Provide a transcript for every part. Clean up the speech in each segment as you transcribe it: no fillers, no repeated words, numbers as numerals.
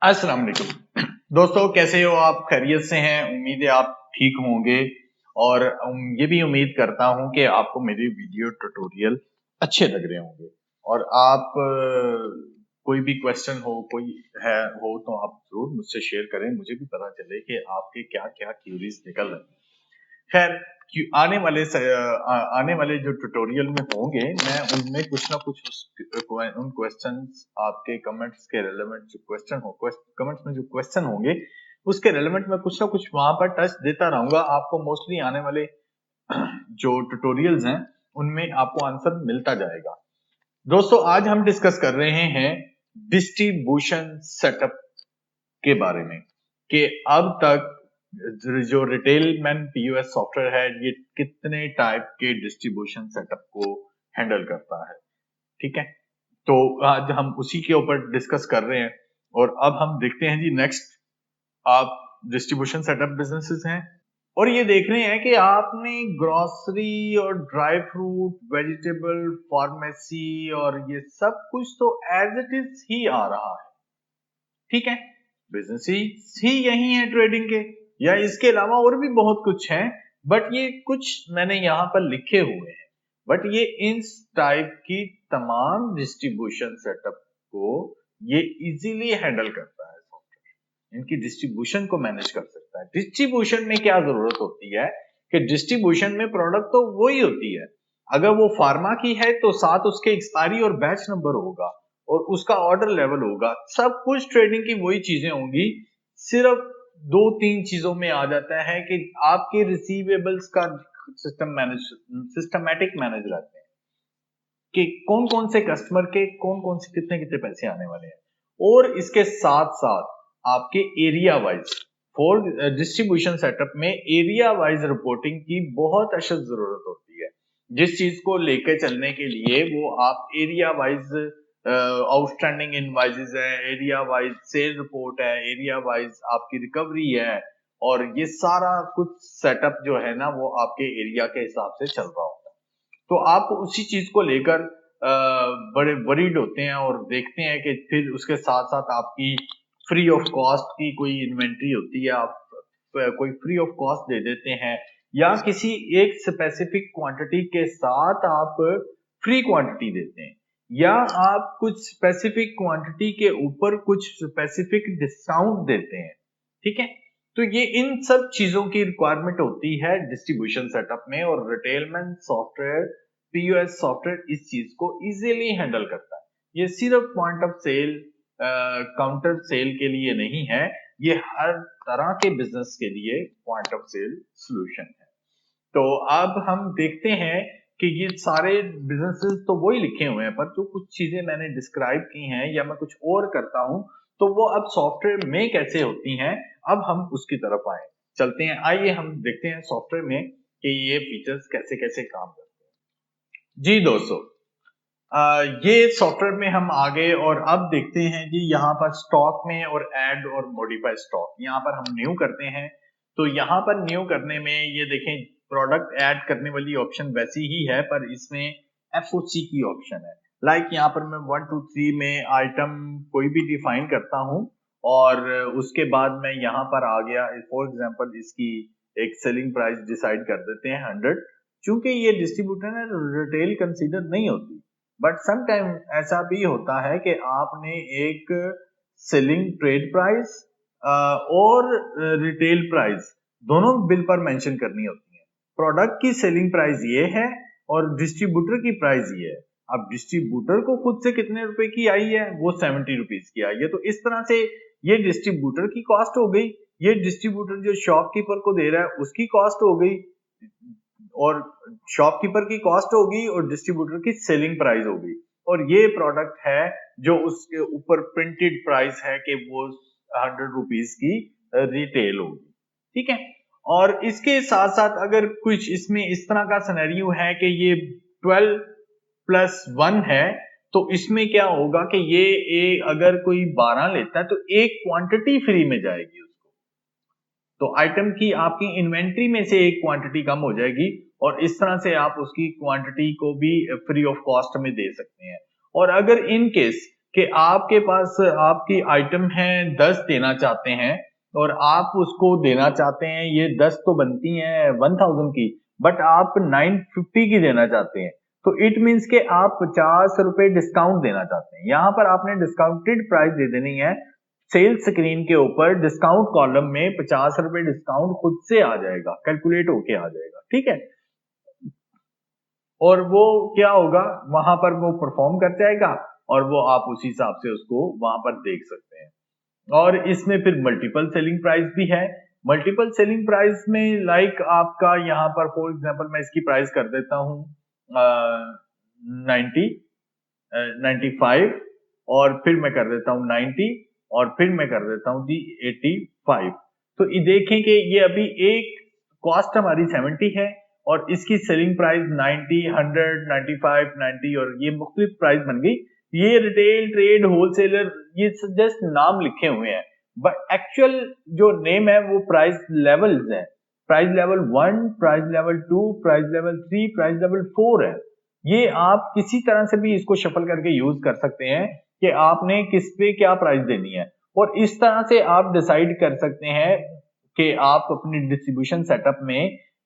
अस्सलाम वालेकुम दोस्तों, कैसे हो आप? खैरियत से हैं? उम्मीद है आप ठीक होंगे। और ये भी उम्मीद करता हूं कि आपको मेरी वीडियो ट्यूटोरियल अच्छे लग रहे होंगे। और आप कोई भी क्वेश्चन हो, कोई है हो, तो आप जरूर मुझसे शेयर करें। मुझे भी पता चले कि आपके क्या क्या क्यूरीज निकल रहे हैं। खैर, आने वाले जो ट्यूटोरियल में होंगे, मैं उनमें कुछ ना कुछ उन क्वेश्चंस, आपके कमेंट्स के रेलेवेंट जो क्वेश्चन हो, कमेंट्स में जो क्वेश्चन होंगे उसके रेलेवेंट में कुछ ना कुछ वहां पर टच देता रहूंगा। आपको मोस्टली आने वाले जो ट्यूटोरियल्स हैं उनमें आपको आंसर मिलता जाएगा। दोस्तों, आज हम डिस्कस कर रहे हैं डिस्ट्रीब्यूशन सेटअप के बारे में, कि अब तक जो रिटेलमैन पीओएस सॉफ्टवेयर है ये कितने टाइप के डिस्ट्रीब्यूशन सेटअप को हैंडल करता है। ठीक है, तो आज हम उसी के ऊपर डिस्कस कर रहे हैं। और अब हम देखते हैं जी, नेक्स्ट आप डिस्ट्रीब्यूशन सेटअप बिजनेसेस हैं और ये देख रहे हैं कि आपने ग्रोसरी और ड्राई फ्रूट, वेजिटेबल, फार्मेसी और ये सब कुछ तो एज इट इज ही आ रहा है। ठीक है, बिजनेस ही यही है ट्रेडिंग के, या इसके अलावा और भी बहुत कुछ है, बट ये कुछ मैंने यहाँ पर लिखे हुए हैं। बट ये इन टाइप की तमाम डिस्ट्रीब्यूशन सेटअप को ये इजीली हैंडल करता है सॉफ्टवेयर, इनकी डिस्ट्रीब्यूशन को मैनेज कर सकता है। डिस्ट्रीब्यूशन में क्या जरूरत होती है कि डिस्ट्रीब्यूशन में प्रोडक्ट तो वही होती है। अगर वो फार्मा की है तो साथ उसके एक्सपायरी और बैच नंबर होगा और उसका ऑर्डर लेवल होगा। सब कुछ ट्रेडिंग की वही चीजें होंगी। सिर्फ दो तीन चीजों में आ जाता है कि आपके रिसीवेबल्स का सिस्टमैटिक मैनेज रहते हैं कि कौन कौन से कस्टमर के कौन कौन से कितने कितने पैसे आने वाले हैं। और इसके साथ साथ आपके area wise, for distribution setup में एरिया वाइज रिपोर्टिंग की बहुत अशद जरूरत होती है। जिस चीज को लेकर चलने के लिए वो आप एरिया वाइज आउटस्टैंडिंग इनवाइसेस है, एरिया वाइज सेल रिपोर्ट है, एरिया वाइज आपकी रिकवरी है, और ये सारा कुछ सेटअप जो है ना वो आपके एरिया के हिसाब से चल रहा होता है। तो आप उसी चीज को लेकर बड़े वरीड होते हैं और देखते हैं कि फिर उसके साथ साथ आपकी फ्री ऑफ कॉस्ट की कोई इन्वेंट्री होती है, आप कोई फ्री ऑफ कॉस्ट दे देते हैं, या किसी एक स्पेसिफिक क्वांटिटी के साथ आप फ्री क्वांटिटी देते हैं, या आप कुछ स्पेसिफिक क्वांटिटी के ऊपर कुछ स्पेसिफिक डिस्काउंट देते हैं। ठीक है, तो ये इन सब चीजों की रिक्वायरमेंट होती है डिस्ट्रीब्यूशन सेटअप में, और रिटेलमैन सॉफ्टवेयर, पीओएस सॉफ्टवेयर इस चीज को इजीली हैंडल करता है। ये सिर्फ point of sale, counter sale के लिए नहीं है, ये हर तरह के बिजनेस के लिए पॉइंट ऑफ सेल सॉल्यूशन है। तो अब हम देखते हैं कि ये सारे बिजनेसेस तो वही लिखे हुए हैं, पर जो कुछ चीजें मैंने डिस्क्राइब की हैं या मैं कुछ और करता हूं, तो वो अब सॉफ्टवेयर में कैसे होती हैं, अब हम उसकी तरफ आए चलते हैं। आइए हम देखते हैं सॉफ्टवेयर में कि ये फीचर्स कैसे कैसे काम करते हैं। जी दोस्तों, ये सॉफ्टवेयर में हम आ गए और अब देखते हैं जी, यहाँ पर स्टॉक में और ऐड और मॉडिफाई स्टॉक, यहाँ पर हम न्यू करते हैं। तो यहाँ पर न्यू करने में ये देखें, प्रोडक्ट ऐड करने वाली ऑप्शन वैसी ही है, पर इसमें एफओसी की ऑप्शन है। लाइक यहाँ पर मैं 1 2 3 में आइटम कोई भी डिफाइन करता हूँ, और उसके बाद मैं यहाँ पर आ गया, फॉर एग्जाम्पल इसकी एक सेलिंग प्राइस डिसाइड कर देते हैं 100। चूंकि ये डिस्ट्रीब्यूटर है, रिटेल कंसीडर नहीं होती, बट सम टाइम ऐसा भी होता है कि आपने एक सेलिंग ट्रेड प्राइस और रिटेल प्राइस दोनों बिल पर मेंशन करनी होती है। प्रोडक्ट की सेलिंग प्राइस ये है और डिस्ट्रीब्यूटर की प्राइस ये है। अब डिस्ट्रीब्यूटर को खुद से कितने रुपए की आई है, वो 70 रुपीज की आई है। तो इस तरह से ये डिस्ट्रीब्यूटर की कॉस्ट हो गई, ये डिस्ट्रीब्यूटर जो शॉपकीपर को दे रहा है उसकी कॉस्ट हो गई, और शॉपकीपर की कॉस्ट होगी और डिस्ट्रीब्यूटर की सेलिंग प्राइस होगी। और ये प्रोडक्ट है जो उसके ऊपर प्रिंटेड प्राइस है कि वो 100 रुपीज की रिटेल होगी। ठीक है, और इसके साथ साथ अगर कुछ इसमें इस तरह का सिनेरियो है कि ये 12 प्लस 1 है, तो इसमें क्या होगा कि ये अगर कोई 12 लेता है तो एक क्वांटिटी फ्री में जाएगी उसको। तो आइटम की आपकी इन्वेंट्री में से एक क्वांटिटी कम हो जाएगी, और इस तरह से आप उसकी क्वांटिटी को भी फ्री ऑफ कॉस्ट में दे सकते हैं। और अगर इन केस कि आपके पास आपकी आइटम है 10 देना चाहते हैं और आप उसको देना चाहते हैं, ये 10 तो बनती हैं 1000 की, बट आप 950 की देना चाहते हैं, तो इट मीन्स के आप 50 रुपए डिस्काउंट देना चाहते हैं। यहां पर आपने डिस्काउंटेड प्राइस दे देनी है। सेल्स स्क्रीन के ऊपर डिस्काउंट कॉलम में 50 रुपए डिस्काउंट खुद से आ जाएगा, कैलकुलेट होके आ जाएगा, ठीक है। और वो क्या होगा, वहां पर वो परफॉर्म कर जाएगा और वो आप उसी हिसाब से उसको वहां पर देख सकते हैं। और इसमें फिर मल्टीपल सेलिंग प्राइस भी है। मल्टीपल सेलिंग प्राइस में लाइक आपका यहाँ पर फॉर एग्जांपल मैं इसकी प्राइस कर देता हूँ 95 और फिर मैं कर देता हूँ 90 और फिर मैं कर देता हूँ जी 85। तो ये देखें कि ये अभी एक कॉस्ट हमारी 70 है और इसकी सेलिंग प्राइस 90, 100, 95, 90 और ये मुख्तलिफ प्राइस बन गई। ये रिटेल, ट्रेड, होलसेलर, ये जस्ट नाम लिखे हुए हैं, बट एक्चुअल जो नेम है वो प्राइस लेवल्स हैं। Price level 1, price level 2, price level 3, price level 4 है। ये आप किसी तरह से भी इसको शफल करके यूज कर सकते हैं कि आपने किस पे क्या प्राइस देनी है, और इस तरह से आप डिसाइड कर सकते हैं कि आप अपनी डिस्ट्रीब्यूशन सेटअप में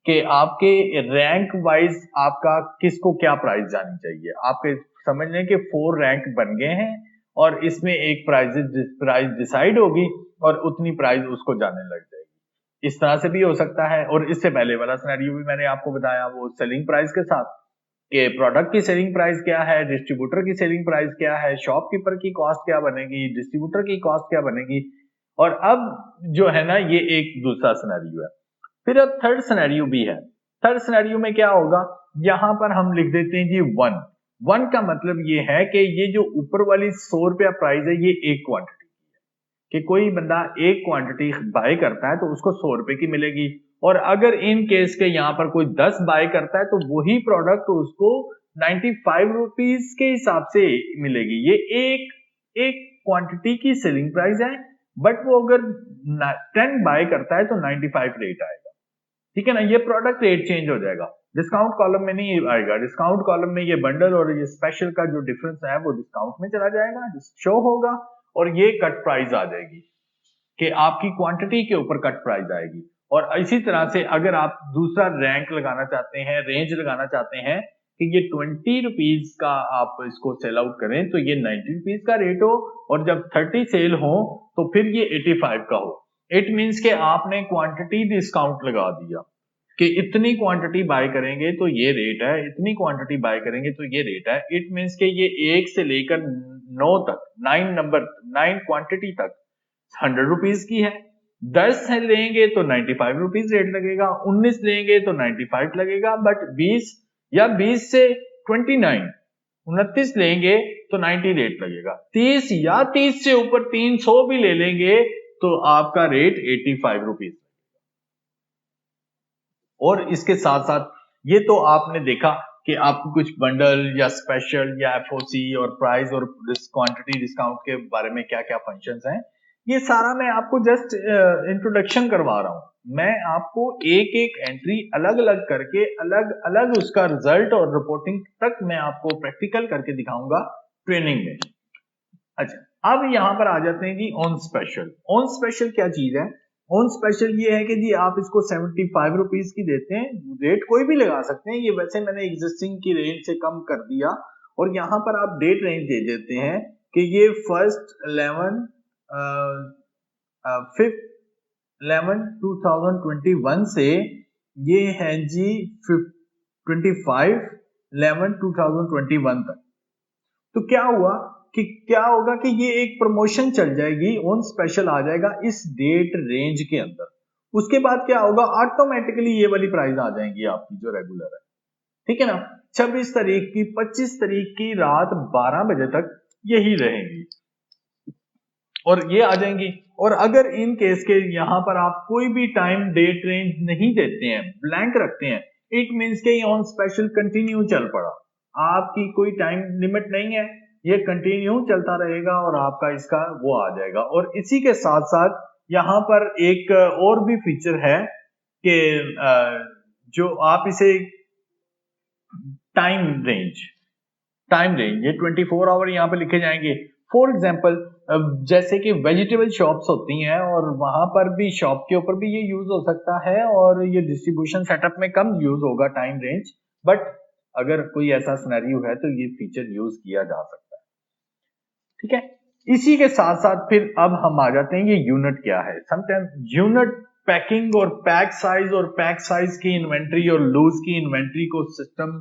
कि आपके रैंक वाइज आपका किसको क्या प्राइस जानी चाहिए। आपके समझ लें कि 4 रैंक बन गए हैं और इसमें एक प्राइस डिसाइड होगी और उतनी प्राइस उसको जाने लग जाएगी। इस तरह से भी हो सकता है। और इससे पहले वाला सिनेरियो भी मैंने आपको बताया, वो सेलिंग प्राइस के साथ कि प्रोडक्ट की सेलिंग प्राइस क्या है, डिस्ट्रीब्यूटर की सेलिंग प्राइस क्या है, शॉपकीपर की कॉस्ट क्या बनेगी, डिस्ट्रीब्यूटर की कॉस्ट क्या बनेगी। और अब जो है ना, ये एक दूसरा सिनेरियो है। फिर अब थर्ड सिनेरियो भी है। थर्ड सिनेरियो में क्या होगा, यहां पर हम लिख देते हैं जी 1 का मतलब ये है कि ये जो ऊपर वाली 100 रुपया प्राइस है, ये एक क्वांटिटी की है कि कोई बंदा एक क्वांटिटी बाय करता है तो उसको 100 रुपए की मिलेगी। और अगर इन केस के यहां पर कोई 10 बाय करता है तो वही प्रोडक्ट उसको 95 रुपीज के हिसाब से मिलेगी। ये एक क्वांटिटी की सेलिंग प्राइस है, बट वो अगर 10 बाय करता है तो 95 रेट आएगा, ठीक है ना। ये प्रोडक्ट रेट चेंज हो जाएगा, डिस्काउंट कॉलम में नहीं आएगा। डिस्काउंट कॉलम में ये बंडल और ये स्पेशल का जो डिफरेंस है वो डिस्काउंट में चला जाएगा, शो होगा, और ये कट प्राइस आ जाएगी कि आपकी क्वांटिटी के ऊपर कट प्राइस आएगी। और इसी तरह से अगर आप दूसरा रैंक लगाना चाहते हैं, रेंज लगाना चाहते हैं कि ये 20 रुपीज का आप इसको सेल आउट करें तो ये 90 रुपीज का रेट हो, और जब 30 सेल हो तो फिर ये 85 का हो। इट मीन्स के आपने क्वांटिटी डिस्काउंट लगा दिया कि इतनी क्वांटिटी बाय करेंगे तो ये रेट है, इतनी क्वांटिटी बाय करेंगे तो ये रेट है। इट मीन्स के ये 1 से लेकर 9 तक, 9 क्वांटिटी तक 100 रुपीज की है। 10 लेंगे तो 95 रुपीज रेट लगेगा, 19 लेंगे तो 95 लगेगा, बट 20 या 20 से 29 लेंगे तो 90 रेट लगेगा। 30 या 30 से ऊपर 300 भी ले लेंगे तो आपका रेट 85 रुपीज। और इसके साथ साथ ये तो आपने देखा कि आपको कुछ बंडल या स्पेशल या एफओसी और प्राइस और क्वांटिटी डिस्काउंट के बारे में क्या क्या फंक्शंस हैं, ये सारा मैं आपको जस्ट इंट्रोडक्शन करवा रहा हूं। मैं आपको एक एक एंट्री अलग अलग करके अलग अलग उसका रिजल्ट और रिपोर्टिंग तक मैं आपको प्रैक्टिकल करके दिखाऊंगा ट्रेनिंग में। अच्छा, अब यहां पर आ जाते हैं कि ऑन स्पेशल। ऑन स्पेशल क्या चीज है? ऑन स्पेशल ये है कि जी आप इसको 75 रुपीज की देते हैं, रेट कोई भी लगा सकते हैं, ये वैसे मैंने एग्जिस्टिंग की रेंज से कम कर दिया, और यहां पर आप डेट रेंज दे देते हैं कि ये 1st 11 5th 11 2021 से ये है जी 25 11 2021 तक। तो क्या हुआ कि क्या होगा कि ये एक प्रमोशन चल जाएगी, ऑन स्पेशल आ जाएगा इस डेट रेंज के अंदर। उसके बाद क्या होगा, ऑटोमेटिकली ये वाली प्राइस आ जाएंगी आपकी जो रेगुलर है, ठीक है ना। 26 तारीख की 25 तारीख की रात 12 बजे तक यही रहेंगी और ये आ जाएंगी। और अगर इन केस के यहां पर आप कोई भी टाइम डेट रेंज नहीं देते हैं, ब्लैंक रखते हैं, इट मीन्स के ऑन स्पेशल कंटिन्यू चल पड़ा, आपकी कोई टाइम लिमिट नहीं है, ये कंटिन्यू चलता रहेगा और आपका इसका वो आ जाएगा। और इसी के साथ साथ यहां पर एक और भी फीचर है कि जो आप इसे टाइम रेंज ये 24 आवर यहां पे लिखे जाएंगे। फॉर एग्जाम्पल जैसे कि वेजिटेबल शॉप्स होती हैं और वहां पर भी शॉप के ऊपर भी ये यूज हो सकता है और ये डिस्ट्रीब्यूशन सेटअप में कम यूज होगा टाइम रेंज, बट अगर कोई ऐसा सिनेरियो है तो ये फीचर यूज किया जा सकता है। ठीक है, इसी के साथ साथ फिर अब हम आ जाते हैं ये यूनिट क्या है। समटाइम यूनिट पैकिंग और पैक साइज की इन्वेंट्री और लूज की इन्वेंट्री को सिस्टम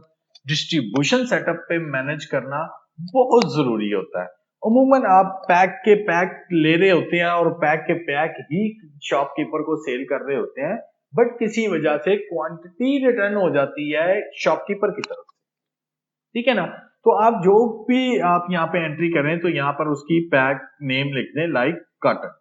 डिस्ट्रीब्यूशन सेटअप पे मैनेज करना बहुत जरूरी होता है। अमूमन आप पैक के पैक ले रहे होते हैं और पैक के पैक ही शॉपकीपर को सेल कर रहे होते हैं, बट किसी वजह से क्वांटिटी रिटर्न हो जाती है शॉपकीपर की तरफ से। ठीक है ना, तो आप जो भी आप यहाँ पे एंट्री करें तो यहाँ पर उसकी पैक नेम लिख दें, लाइक कॉटन,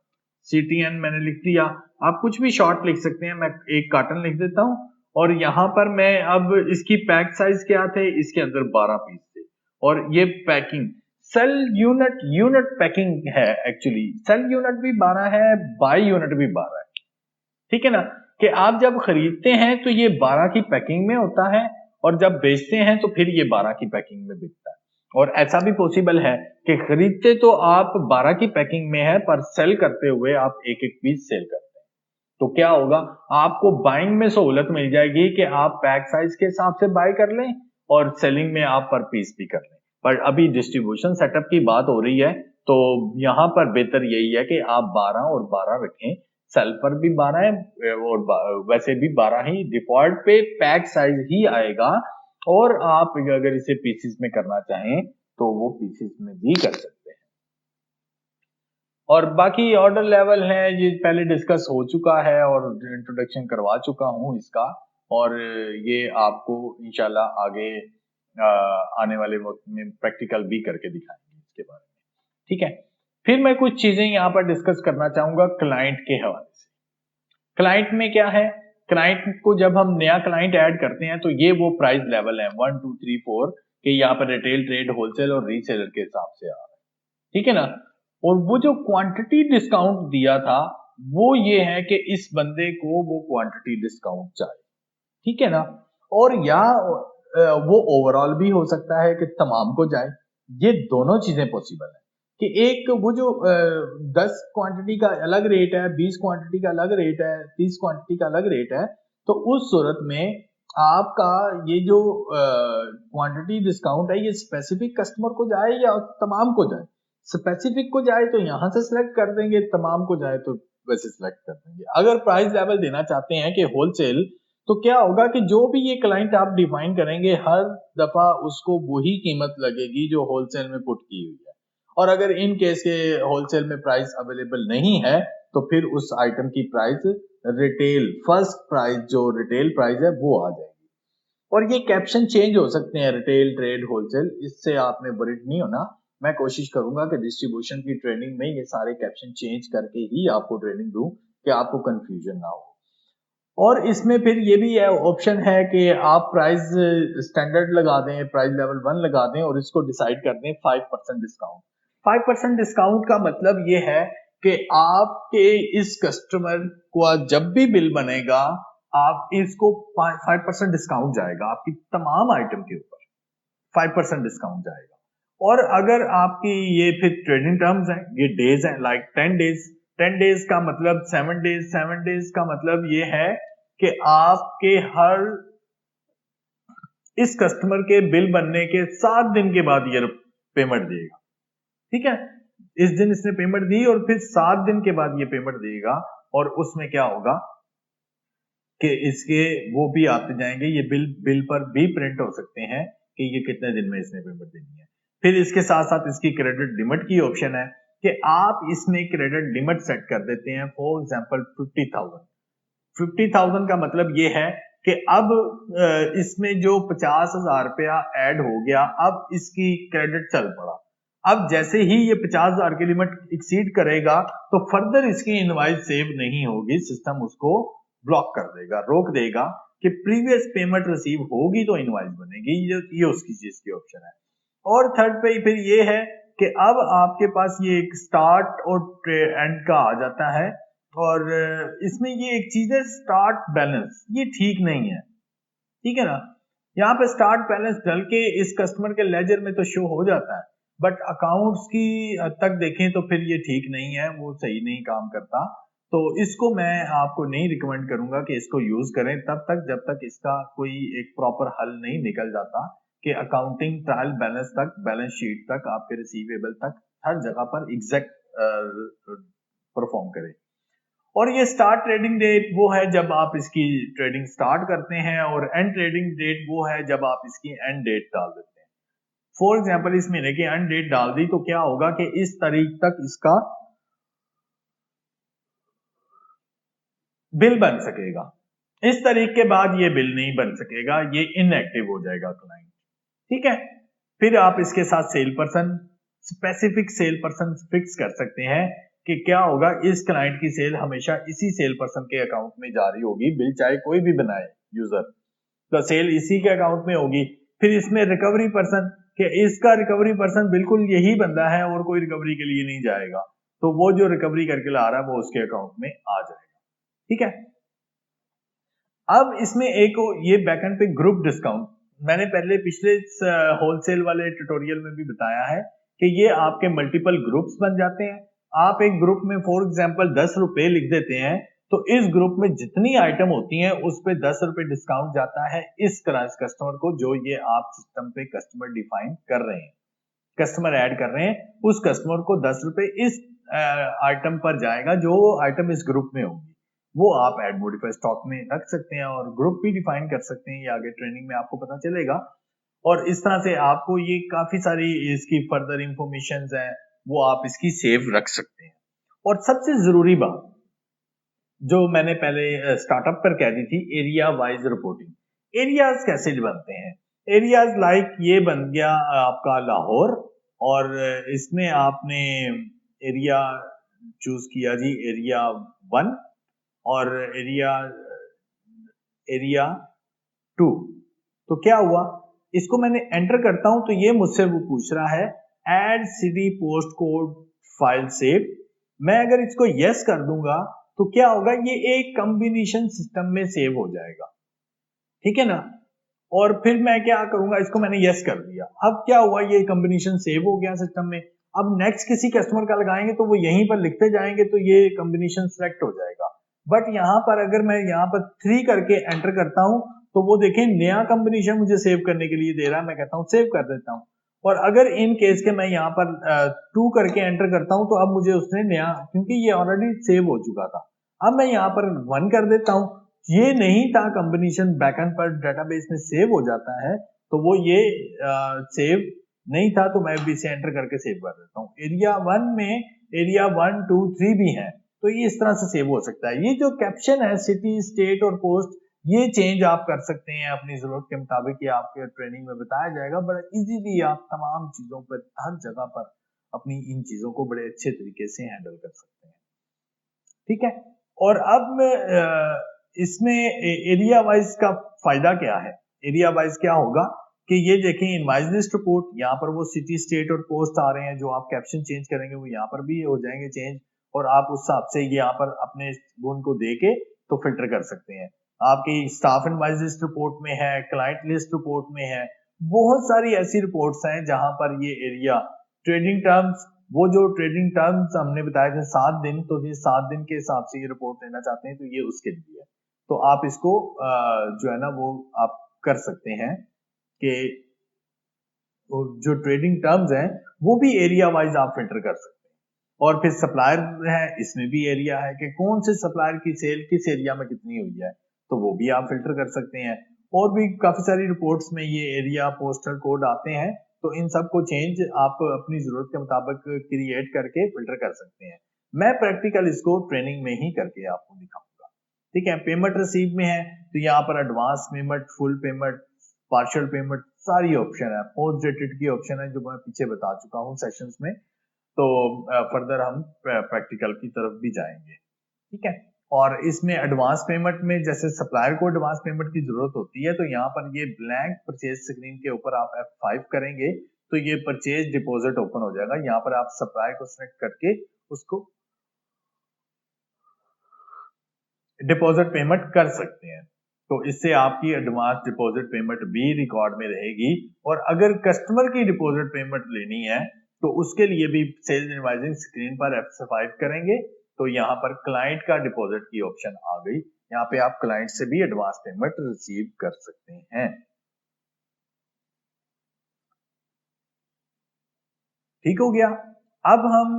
CTN मैंने लिख दिया। आप कुछ भी शॉर्ट लिख सकते हैं, मैं एक कॉटन लिख देता हूं और यहाँ पर मैं अब इसकी पैक साइज क्या थे, इसके अंदर 12 पीस थे और ये पैकिंग सेल यूनिट पैकिंग है। एक्चुअली सेल यूनिट भी 12 है, बाय यूनिट भी 12 है। ठीक है ना, कि आप जब खरीदते हैं तो ये 12 की पैकिंग में होता है और जब बेचते हैं तो फिर ये 12 की पैकिंग में बिकता है। और ऐसा भी पॉसिबल है कि खरीदते तो आप 12 की पैकिंग में है पर सेल करते हुए आप एक एक पीस सेल करते हैं, तो क्या होगा, आपको बाइंग में सहूलत मिल जाएगी कि आप पैक साइज के हिसाब से बाय कर लें और सेलिंग में आप पर पीस भी कर लें। पर अभी डिस्ट्रीब्यूशन सेटअप की बात हो रही है तो यहां पर बेहतर यही है कि आप 12 और 12 रखें, सेल पर भी 12 है और वैसे भी 12 ही डिफॉल्ट पे पैक साइज ही आएगा और आप अगर इसे पीसेस में करना चाहें तो वो पीसेस में भी कर सकते हैं। और बाकी ऑर्डर लेवल है ये पहले डिस्कस हो चुका है और इंट्रोडक्शन करवा चुका हूं इसका, और ये आपको इंशाल्लाह आगे आने वाले वक्त में प्रैक्टिकल भी करके दिखाएंगे इसके बारे में। ठीक है, फिर मैं कुछ चीजें यहाँ पर डिस्कस करना चाहूंगा क्लाइंट के हवाले से। क्लाइंट में क्या है, क्लाइंट को जब हम नया क्लाइंट ऐड करते हैं तो ये वो प्राइस लेवल है 1 2 3 4 के यहाँ पर रिटेल, ट्रेड, होलसेल और रीसेलर के हिसाब से आ रहा है। ठीक है ना, और वो जो क्वांटिटी डिस्काउंट दिया था वो ये है कि इस बंदे को वो क्वांटिटी डिस्काउंट चाहिए। ठीक है ना, और या वो ओवरऑल भी हो सकता है कि तमाम को जाए, ये दोनों चीजें पॉसिबल है कि एक वो जो 10 क्वांटिटी का अलग रेट है, 20 क्वांटिटी का अलग रेट है, 30 क्वांटिटी का अलग रेट है, तो उस सूरत में आपका ये जो क्वांटिटी डिस्काउंट है ये स्पेसिफिक कस्टमर को जाए या तमाम को जाए। स्पेसिफिक को जाए तो यहां से सिलेक्ट कर देंगे, तमाम को जाए तो वैसे सिलेक्ट कर देंगे। अगर प्राइस लेवल देना चाहते हैं कि होलसेल, तो क्या होगा कि जो भी ये क्लाइंट आप डिफाइन करेंगे हर दफा उसको वही कीमत लगेगी जो होलसेल में पुट की हुई है, और अगर इन केस के होलसेल में प्राइस अवेलेबल नहीं है तो फिर उस आइटम की प्राइस रिटेल फर्स्ट प्राइस जो रिटेल प्राइस है वो आ जाएगी। और ये कैप्शन चेंज हो सकते हैं, रिटेल, ट्रेड, होलसेल, इससे आपने वरीड नहीं होना। मैं कोशिश करूंगा कि डिस्ट्रीब्यूशन की ट्रेनिंग में ये सारे कैप्शन चेंज करके ही आपको ट्रेनिंग दूं कि आपको कंफ्यूजन ना हो। और इसमें फिर ये भी है ऑप्शन है कि आप प्राइस स्टैंडर्ड लगा दें, प्राइस लेवल 1 लगा दें और इसको डिसाइड कर दें 5% डिस्काउंट। 5% डिस्काउंट का मतलब ये है कि आपके इस कस्टमर को जब भी बिल बनेगा आप इसको 5% डिस्काउंट जाएगा, आपकी तमाम आइटम के ऊपर 5% डिस्काउंट जाएगा। और अगर आपकी ये फिर ट्रेडिंग टर्म्स हैं, ये डेज हैं, लाइक 10 डेज का मतलब 7 डेज का मतलब ये है कि आपके हर इस कस्टमर के बिल बनने के 7 दिन के बाद ये पेमेंट देगा। ठीक है, इस दिन इसने पेमेंट दी और फिर 7 दिन के बाद ये पेमेंट देगा, और उसमें क्या होगा कि इसके वो भी आते जाएंगे, ये बिल पर भी प्रिंट हो सकते हैं कि ये कितने दिन में इसने पेमेंट देनी है। फिर इसके साथ साथ इसकी क्रेडिट लिमिट की ऑप्शन है कि आप इसमें क्रेडिट लिमिट सेट कर देते हैं। फॉर एग्जांपल 50,000 का मतलब ये है कि अब इसमें जो 50,000 रुपया ऐड हो गया, अब इसकी क्रेडिट चल पड़ा। अब जैसे ही ये 50,000 की लिमिट एक्सीड करेगा तो फर्दर इसकी इनवॉइस सेव नहीं होगी, सिस्टम उसको ब्लॉक कर देगा, रोक देगा कि प्रीवियस पेमेंट रिसीव होगी तो इनवॉइस बनेगी। ये उसकी चीज की ऑप्शन है। और थर्ड पे फिर ये है कि अब आपके पास ये एक स्टार्ट और एंड का आ जाता है, और इसमें ये एक चीज है स्टार्ट बैलेंस, ये ठीक नहीं है। ठीक है ना, यहाँ पे स्टार्ट बैलेंस डल के इस कस्टमर के लेजर में तो शो हो जाता है, बट अकाउंट्स की तक देखें तो फिर ये ठीक नहीं है, वो सही नहीं काम करता। तो इसको मैं आपको नहीं रिकमेंड करूंगा कि इसको यूज करें तब तक जब तक इसका कोई एक प्रॉपर हल नहीं निकल जाता कि अकाउंटिंग ट्रायल बैलेंस तक, बैलेंस शीट तक, आपके रिसीवेबल तक हर जगह पर एग्जैक्ट परफॉर्म करे। और ये स्टार्ट ट्रेडिंग डेट वो है जब आप इसकी ट्रेडिंग स्टार्ट करते हैं, और एंड ट्रेडिंग डेट वो है जब आप इसकी एंड डेट डाल देते हैं। फॉर एग्जाम्पल इस महीने की एंड डेट डाल दी तो क्या होगा कि इस तारीख तक इसका बिल बन सकेगा, इस तारीख के बाद ये बिल नहीं बन सकेगा, ये इनएक्टिव हो जाएगा क्लाइंट। ठीक है, फिर आप इसके साथ cell person, specific cell person fix कर सकते हैं कि क्या होगा, इस क्लाइंट की सेल हमेशा इसी सेल पर्सन के अकाउंट में जारी होगी, बिल चाहे कोई भी बनाए यूजर, तो सेल इसी के अकाउंट में होगी। फिर इसमें रिकवरी पर्सन, कि इसका रिकवरी पर्सन बिल्कुल यही बंदा है और कोई रिकवरी के लिए नहीं जाएगा, तो वो जो रिकवरी करके ला रहा है वो उसके अकाउंट में आ जाएगा। ठीक है, अब इसमें एक ये बैकएंड पे ग्रुप डिस्काउंट, मैंने पहले पिछले होलसेल वाले ट्यूटोरियल में भी बताया है कि ये आपके मल्टीपल ग्रुप्स बन जाते हैं। आप एक ग्रुप में फॉर एग्जांपल 10 रुपए लिख देते हैं, तो इस ग्रुप में जितनी आइटम होती हैं उस पे 10 रुपए डिस्काउंट जाता है इस कस्टमर को, जो ये आप सिस्टम पे कस्टमर डिफाइन कर रहे हैं, कस्टमर ऐड कर रहे हैं, उस कस्टमर को 10 रुपए इस आइटम पर जाएगा जो आइटम इस ग्रुप में होगी, वो आप एड मॉडिफाई स्टॉक में रख सकते हैं और ग्रुप भी डिफाइन कर सकते हैं। ये आगे ट्रेनिंग में आपको पता चलेगा। और इस तरह से आपको ये काफी सारी इसकी फर्दर इंफॉर्मेशन है वो आप इसकी सेव रख सकते हैं। और सबसे जरूरी बात जो मैंने पहले स्टार्टअप पर कह दी थी, एरिया वाइज रिपोर्टिंग। एरियाज कैसे बनते हैं? एरियाज लाइक ये बन गया आपका लाहौर, और इसमें आपने एरिया चूज किया जी एरिया 1 और एरिया 2। तो क्या हुआ, इसको मैंने एंटर करता हूं तो ये मुझसे वो पूछ रहा है add city post code file save. मैं अगर इसको यस कर दूंगा तो क्या होगा, ये एक कॉम्बिनेशन सिस्टम में सेव हो जाएगा। ठीक है ना, और फिर मैं क्या करूंगा, इसको मैंने यस कर दिया, अब क्या हुआ, ये कॉम्बिनेशन सेव हो गया सिस्टम में। अब नेक्स्ट किसी कस्टमर का लगाएंगे तो वो यहीं पर लिखते जाएंगे तो ये कॉम्बिनेशन सिलेक्ट हो जाएगा। बट यहाँ पर अगर मैं यहाँ पर 3 करके एंटर करता हूं तो वो देखें नया कॉम्बिनेशन मुझे सेव करने के लिए दे रहा है, मैं कहता हूँ सेव कर देता हूँ। और अगर इन केस के मैं यहाँ पर 2 करके एंटर करता हूं तो अब मुझे उसने नया, क्योंकि ये ऑलरेडी सेव हो चुका था, अब मैं यहाँ पर 1 कर देता हूं, ये नहीं था कॉम्बिनेशन बैकएंड पर डेटाबेस में सेव हो जाता है, तो वो ये सेव नहीं था, तो मैं भी इसे एंटर करके सेव कर देता हूँ। एरिया 1 में एरिया 1 2 3 भी है, तो ये इस तरह से सेव हो सकता है। ये जो कैप्शन है सिटी स्टेट और पोस्ट, ये चेंज आप कर सकते हैं अपनी जरूरत के मुताबिक, ये आपके ट्रेनिंग में बताया जाएगा। बड़ा इजीली आप तमाम चीजों पर हर जगह पर अपनी इन चीजों को बड़े अच्छे तरीके से हैंडल कर सकते हैं। ठीक है, और अब इसमें एरिया वाइज का फायदा क्या है? एरिया वाइज क्या होगा कि ये देखें इनवाइस लिस्ट रिपोर्ट, यहाँ पर वो सिटी स्टेट और पोस्ट आ रहे हैं, जो आप कैप्शन चेंज करेंगे वो यहाँ पर भी हो जाएंगे चेंज, और आप उस हिसाब से यहाँ पर अपने गुण को दे के तो फिल्टर कर सकते हैं। आपकी स्टाफ इनवाइस लिस्ट रिपोर्ट में है, क्लाइंट लिस्ट रिपोर्ट में है, बहुत सारी ऐसी रिपोर्ट्स हैं जहां पर ये एरिया ट्रेडिंग टर्म्स, वो जो ट्रेडिंग टर्म्स हमने बताए थे 7 दिन, तो ये 7 दिन के हिसाब से ये रिपोर्ट लेना चाहते हैं तो ये उसके लिए है। तो आप इसको जो है ना वो आप कर सकते हैं कि जो ट्रेडिंग टर्म्स हैं वो भी एरिया वाइज आप फिल्टर कर सकते हैं। और फिर सप्लायर है, इसमें भी एरिया है कि कौन से सप्लायर की सेल किस एरिया में कितनी हुई है, तो वो भी आप फिल्टर कर सकते हैं। और भी काफी सारी रिपोर्ट्स में ये एरिया पोस्टल कोड आते हैं, तो इन सब को चेंज आप अपनी जरूरत के मुताबिक क्रिएट करके फिल्टर कर सकते हैं। मैं प्रैक्टिकल इसको ट्रेनिंग में ही करके आपको दिखाऊंगा। ठीक है, पेमेंट रिसीव में है तो यहाँ पर advance payment, full payment, partial payment, सारी ऑप्शन है। पोस्ट डेटेड की ऑप्शन है जो मैं पीछे बता चुका हूँ सेशंस में, तो फर्दर हम प्रैक्टिकल की तरफ भी जाएंगे। ठीक है, और इसमें एडवांस पेमेंट में जैसे सप्लायर को एडवांस पेमेंट की जरूरत होती है, तो यहाँ पर ये ब्लैंक परचेज स्क्रीन के ऊपर आप F5 करेंगे तो ये परचेज डिपॉजिट ओपन हो जाएगा। यहाँ पर आप सप्लायर को सिलेक्ट करके उसको डिपॉजिट पेमेंट कर सकते हैं, तो इससे आपकी एडवांस डिपॉजिट पेमेंट भी रिकॉर्ड में रहेगी। और अगर कस्टमर की डिपॉजिट पेमेंट लेनी है तो उसके लिए भी सेल्स इनवॉइसिंग स्क्रीन पर F5 करेंगे तो यहाँ पर क्लाइंट का डिपॉजिट की ऑप्शन आ गई। यहाँ पे आप क्लाइंट से भी एडवांस पेमेंट रिसीव कर सकते हैं। ठीक हो गया। अब हम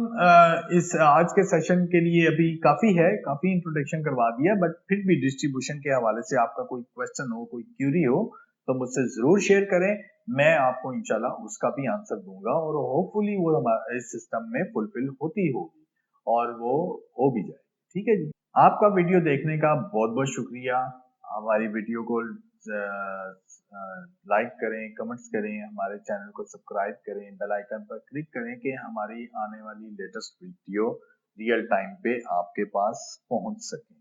इस आज के सेशन के लिए अभी काफी इंट्रोडक्शन करवा दिया, बट फिर भी डिस्ट्रीब्यूशन के हवाले से आपका कोई क्वेश्चन हो, कोई क्यूरी हो तो मुझसे जरूर शेयर करें, मैं आपको इंशाल्लाह उसका भी आंसर दूंगा और होपफुली वो हमारे इस सिस्टम में फुलफिल होती होगी और वो हो भी जाए। ठीक है जी, आपका वीडियो देखने का बहुत बहुत शुक्रिया। हमारी वीडियो को लाइक करें, कमेंट्स करें, हमारे चैनल को सब्सक्राइब करें, बेल आइकन पर क्लिक करें कि हमारी आने वाली लेटेस्ट वीडियो रियल टाइम पे आपके पास पहुंच सके।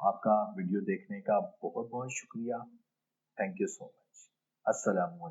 आपका वीडियो देखने का बहुत बहुत शुक्रिया। Thank you so much. अस्सलाम वालेकुम।